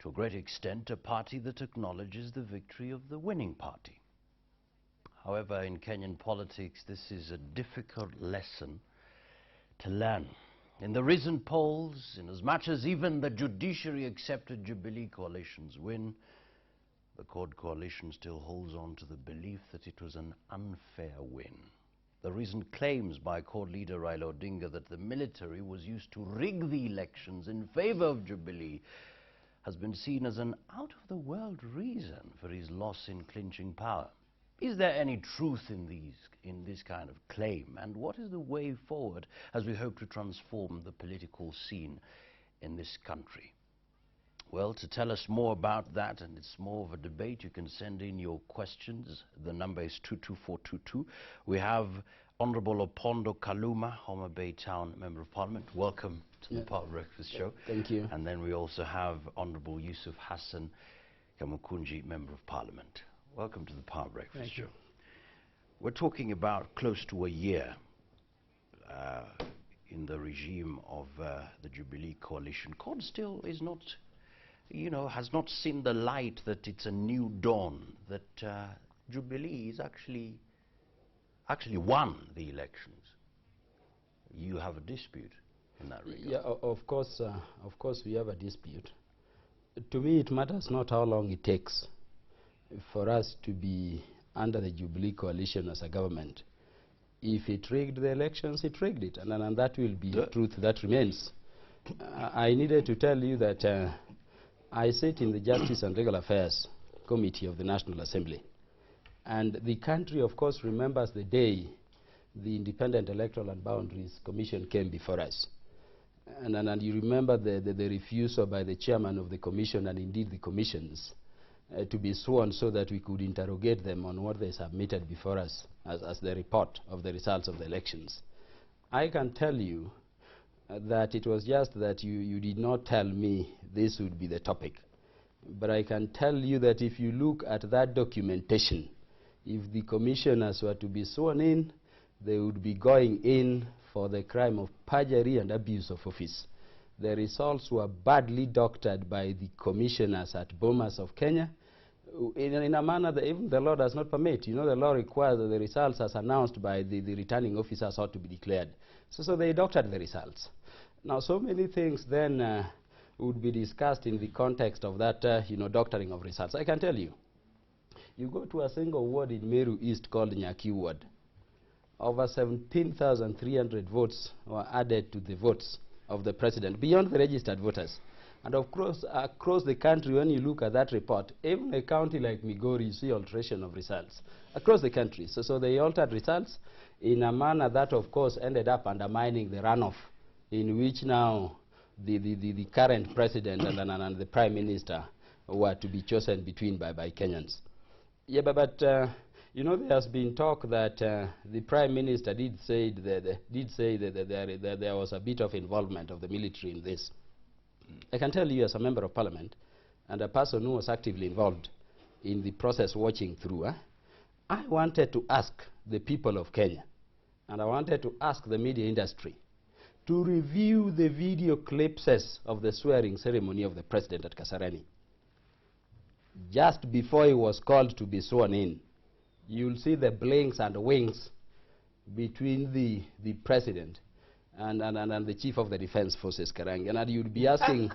to a great extent, a party that acknowledges the victory of the winning party. However, in Kenyan politics, this is a difficult lesson to learn. In the recent polls, in as much as even the judiciary accepted Jubilee coalition's win, the CORD coalition still holds on to the belief that it was an unfair win. The recent claims by CORD leader Raila Odinga that the military was used to rig the elections in favor of Jubilee has been seen as an out-of-the-world reason for his loss in clinching power. Is there any truth in this kind of claim? And what is the way forward as we hope to transform the political scene in this country? Well, to tell us more about that, and it's more of a debate, you can send in your questions. The number is 22422. We have Honorable Opondo Kaluma, Homabay Town Member of Parliament. Welcome to the Power Breakfast Show. Thank you. And then we also have Honorable Yussuf Hassan, Kamukunji, Member of Parliament. Welcome to the Power Breakfast Show. We're talking about close to a year in the regime of the Jubilee coalition. CORD still is not, has not seen the light that it's a new dawn, that Jubilee is actually won the elections. You have a dispute in that regard. Yeah, of course we have a dispute. To me, it matters not how long it takes for us to be under the Jubilee coalition as a government. If it rigged the elections, it rigged it, and that will be the truth that remains. I needed to tell you that I sit in the Justice and Legal Affairs Committee of the National Assembly, and the country, of course, remembers the day the Independent Electoral and Boundaries Commission came before us. And you remember the refusal by the chairman of the commission, and indeed the commissions, to be sworn so that we could interrogate them on what they submitted before us as the report of the results of the elections. I can tell you that it was just that you did not tell me this would be the topic. But I can tell you that if you look at that documentation, if the commissioners were to be sworn in, they would be going in for the crime of perjury and abuse of office. The results were badly doctored by the commissioners at Bomas of Kenya in a manner that even the law does not permit. You know, the law requires that the results as announced by the returning officers ought to be declared. So they doctored the results. Now, so many things then would be discussed in the context of that, doctoring of results. I can tell you, you go to a single ward in Meru East called Nyaki Ward. Over 17,300 votes were added to the votes of the president, beyond the registered voters. And of course, across the country, when you look at that report, even a county like Migori, you see alteration of results across the country. So they altered results in a manner that, of course, ended up undermining the runoff, in which now the current president and the prime minister were to be chosen between by Kenyans. Yeah, but there has been talk that the prime minister did say that there was a bit of involvement of the military in this. I can tell you, as a member of parliament and a person who was actively involved in the process watching through, I wanted to ask the people of Kenya, and I wanted to ask the media industry to review the video clips of the swearing ceremony of the president at Kasarani. Just before he was called to be sworn in, you'll see the blinks and wings between the president and the chief of the defense forces, Karangi. And you'd be asking,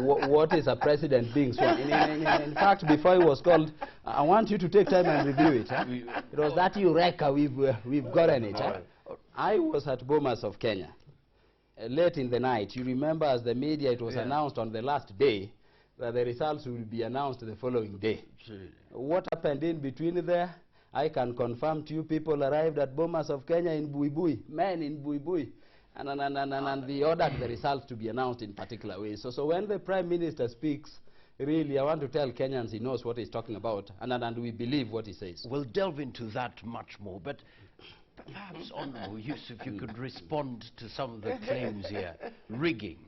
what is a president being sworn? In fact, before he was called, I want you to take time and review it. It was that eureka, we've gotten it. I was at Bomas of Kenya late in the night. You remember, as the media, it was announced on the last day that the results will be announced the following day. What happened in between there? I can confirm to you, people arrived at Bomas of Kenya in Buibui, men in Buibui, and they ordered the results to be announced in particular ways. So when the Prime Minister speaks, really, I want to tell Kenyans he knows what he's talking about, and we believe what he says. We'll delve into that much more, but perhaps, Honorable Yussuf, you could respond to some of the claims here. Rigging,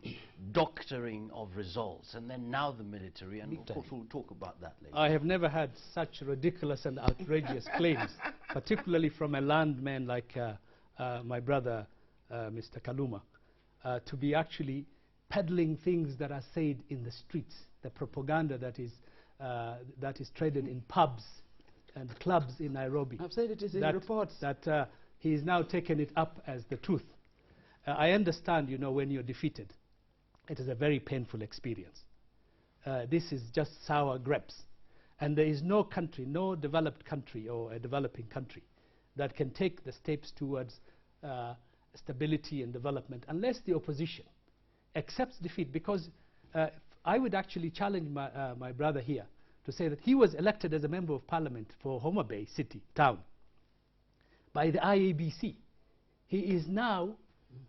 doctoring of results, and then now the military, and of course we'll talk about that later. I have never had such ridiculous and outrageous claims, particularly from a landman like my brother, Mr. Kaluma, to be actually peddling things that are said in the streets, the propaganda that is traded in pubs and clubs in Nairobi. I've said it is in reports. That he is now taken it up as the truth. I understand, you know, when you're defeated, it is a very painful experience. This is just sour grapes. And there is no country, no developed country or a developing country that can take the steps towards stability and development unless the opposition accepts defeat. Because I would actually challenge my brother here to say that he was elected as a member of parliament for Homabay city, town, by the IABC. He is now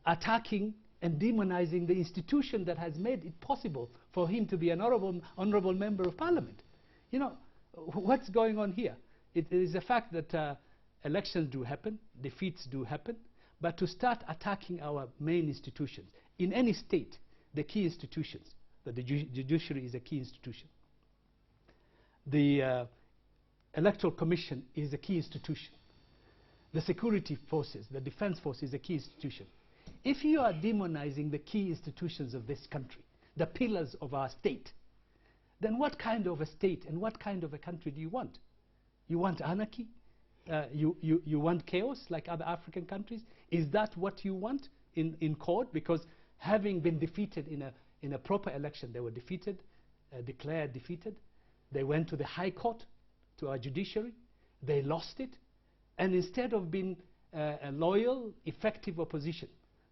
attacking and demonizing the institution that has made it possible for him to be an honorable member of parliament. You know, what's going on here? It is a fact that elections do happen, defeats do happen, but to start attacking our main institutions, in any state, the key institutions, the judiciary is a key institution. The Electoral Commission is a key institution. The security forces, the defense force is a key institution. If you are demonizing the key institutions of this country, the pillars of our state, then what kind of a state and what kind of a country do you want? You want anarchy? You want chaos like other African countries? Is that what you want in court? Because having been defeated in a proper election, they were defeated, declared defeated. They went to the High Court, to our judiciary. They lost it. And instead of being a loyal, effective opposition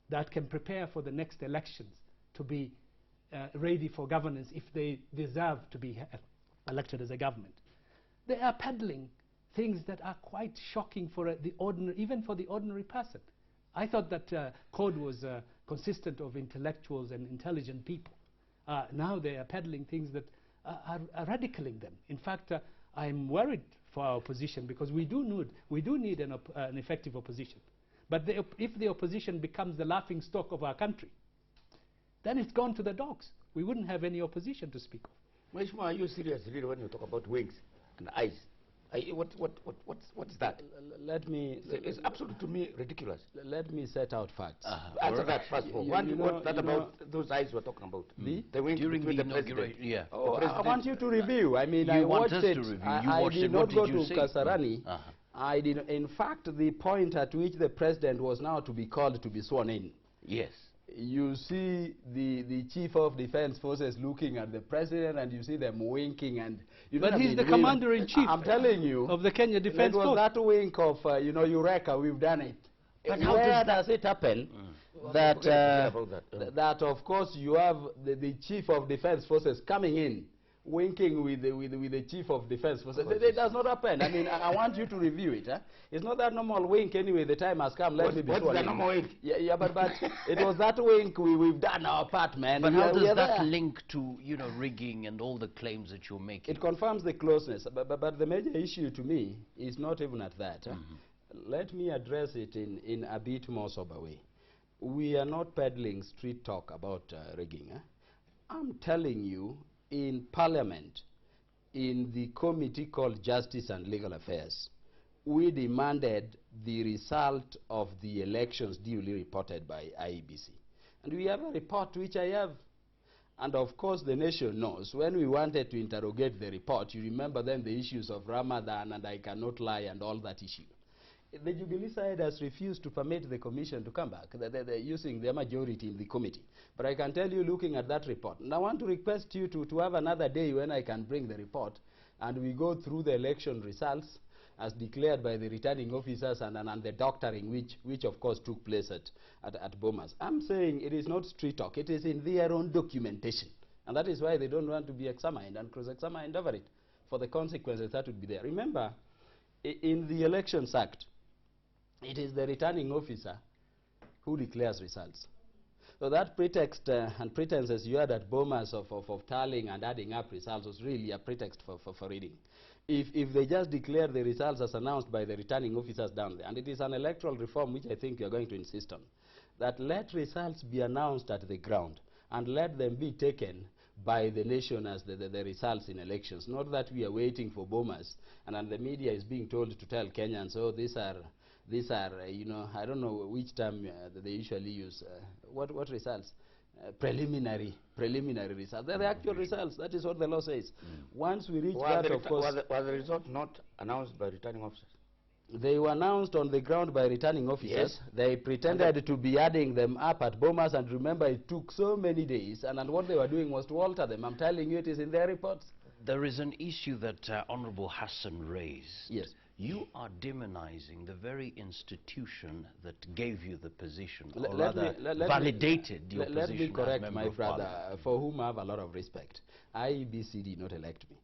that can prepare for the next elections to be ready for governance if they deserve to be elected as a government, they are peddling things that are quite shocking for the ordinary, even for the ordinary person. I thought that code was consistent of intellectuals and intelligent people. Now they are peddling things that are radicaling them. In fact, I'm worried for our opposition because we do need an effective opposition. But if the opposition becomes the laughing stock of our country, then it's gone to the dogs. We wouldn't have any opposition to speak of. Mheshimiwa, are you serious really when you talk about wings and eyes? What's that? Let me... It's absolutely, to me, ridiculous. Let me set out facts. Answer that first of all. What about those eyes we're talking about? The wings During between the the president. inauguration, yeah. Oh, I want you to review. I mean, I watched it. I did not go to Kasarani. I did. In fact, the point at which the president was now to be called to be sworn in. Yes. You see the chief of defense forces looking at the president, and you see them winking, and you know. But he's the commander-in-chief. I'm telling you, of the Kenya Defense Force. It was that wink of, you know, Eureka, we've done it. But how does it happen that that of course you have the chief of defense forces coming in, winking with the chief of defense forces? It does not happen. I mean, I want you to review it. It's not that normal wink anyway. The time has come. Let me be sure. What's the normal wink? Yeah, but it was that wink. We've done our part, man. But how does that link to, you know, rigging and all the claims that you're making? It confirms the closeness. But the major issue to me is not even at that. Let me address it in a bit more sober way. We are not peddling street talk about rigging. I'm telling you, in Parliament, in the committee called Justice and Legal Affairs, we demanded the result of the elections duly reported by IEBC. And we have a report which I have. And of course the nation knows. When we wanted to interrogate the report, you remember then the issues of Ramadan and I cannot lie and all that issue. The Jubilee side has refused to permit the commission to come back. They're using their majority in the committee. But I can tell you, looking at that report, and I want to request you to have another day when I can bring the report, and we go through the election results as declared by the returning officers and the doctoring, which of course took place at Bomas. I'm saying it is not street talk. It is in their own documentation. And that is why they don't want to be examined and cross-examined over it for the consequences that would be there. Remember, in the Elections Act, it is the returning officer who declares results. So that pretext and pretenses you had at Bomas of tallying and adding up results was really a pretext for reading. If they just declare the results as announced by the returning officers down there, and it is an electoral reform which I think you are going to insist on, that let results be announced at the ground and let them be taken by the nation as the results in elections, not that we are waiting for Bomas and the media is being told to tell Kenyans, oh, these are, you know, I don't know which term they usually use. What results? preliminary results. They're the actual results. That is what the law says. Once we reach Were that, the of course, were the results not announced by returning officers? they were announced on the ground by returning officers. Yes. They pretended to be adding them up at Bomas, and remember, it took so many days, and what they were doing was to alter them. I'm telling you, it is in their reports. There is an issue that Honorable Hassan raised. Yes. You are demonizing the very institution that gave you the position, or Let rather me- validated your let position me as correct Member my of brother, Parliament. for whom I have a lot of respect. IEBC did not elect me.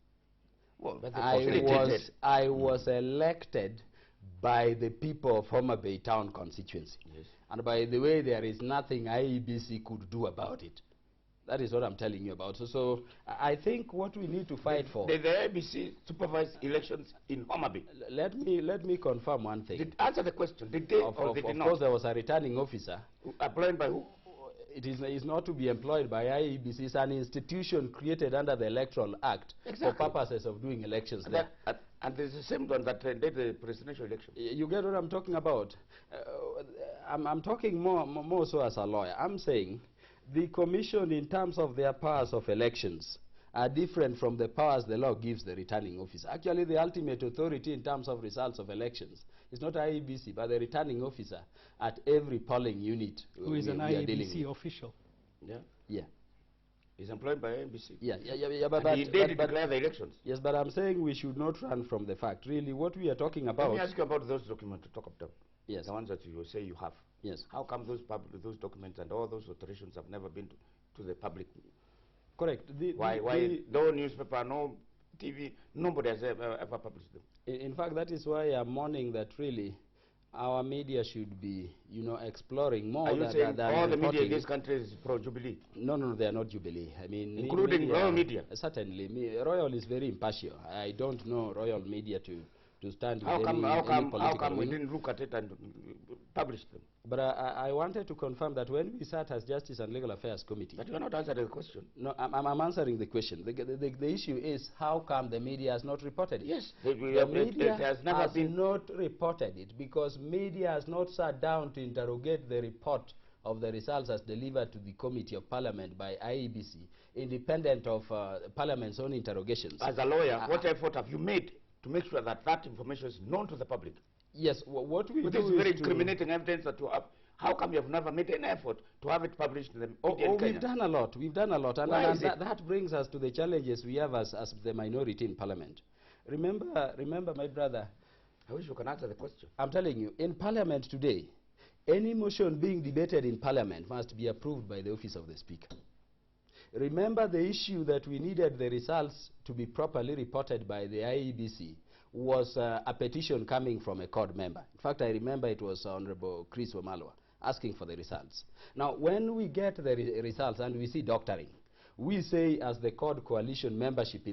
Well, but they I was elected by the people of Homabay town constituency. Yes. And by the way, there is nothing IEBC could do about it. That is what I'm telling you about. So I think what we need to fight for... Did the IEBC supervise elections in Homabay? Let me confirm one thing. Answer the question. Did they or did they not? Of course, there was a returning officer. Applied by who? It is not to be employed by IEBC. It's an institution created under the Electoral Act for purposes of doing elections there. And there's the same one that did the presidential election. You get what I'm talking about? I'm talking more so as a lawyer. I'm saying the commission, in terms of their powers of elections, are different from the powers the law gives the returning officer. Actually, the ultimate authority in terms of results of elections is not IEBC, but the returning officer at every polling unit. Who is an IEBC official. Yeah? Yeah. He's employed by IEBC. Yeah, but he did declare the elections. Yes, but I'm saying we should not run from the fact. Really, what we are talking about... Let me ask you about those documents to talk about. Yes. The ones that you say you have. Yes. How come those documents and all those alterations have never been to the public? Correct. Why no newspaper, no TV, nobody has ever published them? In fact, that is why I'm mourning that really our media should be, exploring more. Are you saying all the media in this country is pro-Jubilee? No, they are not Jubilee. I mean, including Royal media? Certainly. Royal is very impartial. I don't know Royal media to stand with how come political we didn't look at it and publish them? But I wanted to confirm that when we sat as Justice and Legal Affairs Committee... But you are not answering the question. No, I'm answering the question. The issue is, how come the media has not reported it? Yes, the media has not reported it because media has not sat down to interrogate the report of the results as delivered to the Committee of Parliament by IEBC, independent of Parliament's own interrogations. As a lawyer, what effort have you made to make sure that that information is known to the public? Yes, what we do is very incriminating evidence that you have. How come you have never made any effort to have it published in the media in Kenya? We've done a lot. We've done a lot. And that brings us to the challenges we have as the minority in Parliament. Remember, my brother. I wish you can answer the question. I'm telling you, in Parliament today, any motion being debated in Parliament must be approved by the office of the Speaker. Remember the issue that we needed the results to be properly reported by the IEBC was a petition coming from a CORD member. In fact, I remember it was Honorable Chris Wamalwa asking for the results. Now, when we get the results and we see doctoring, we say as the CORD coalition membership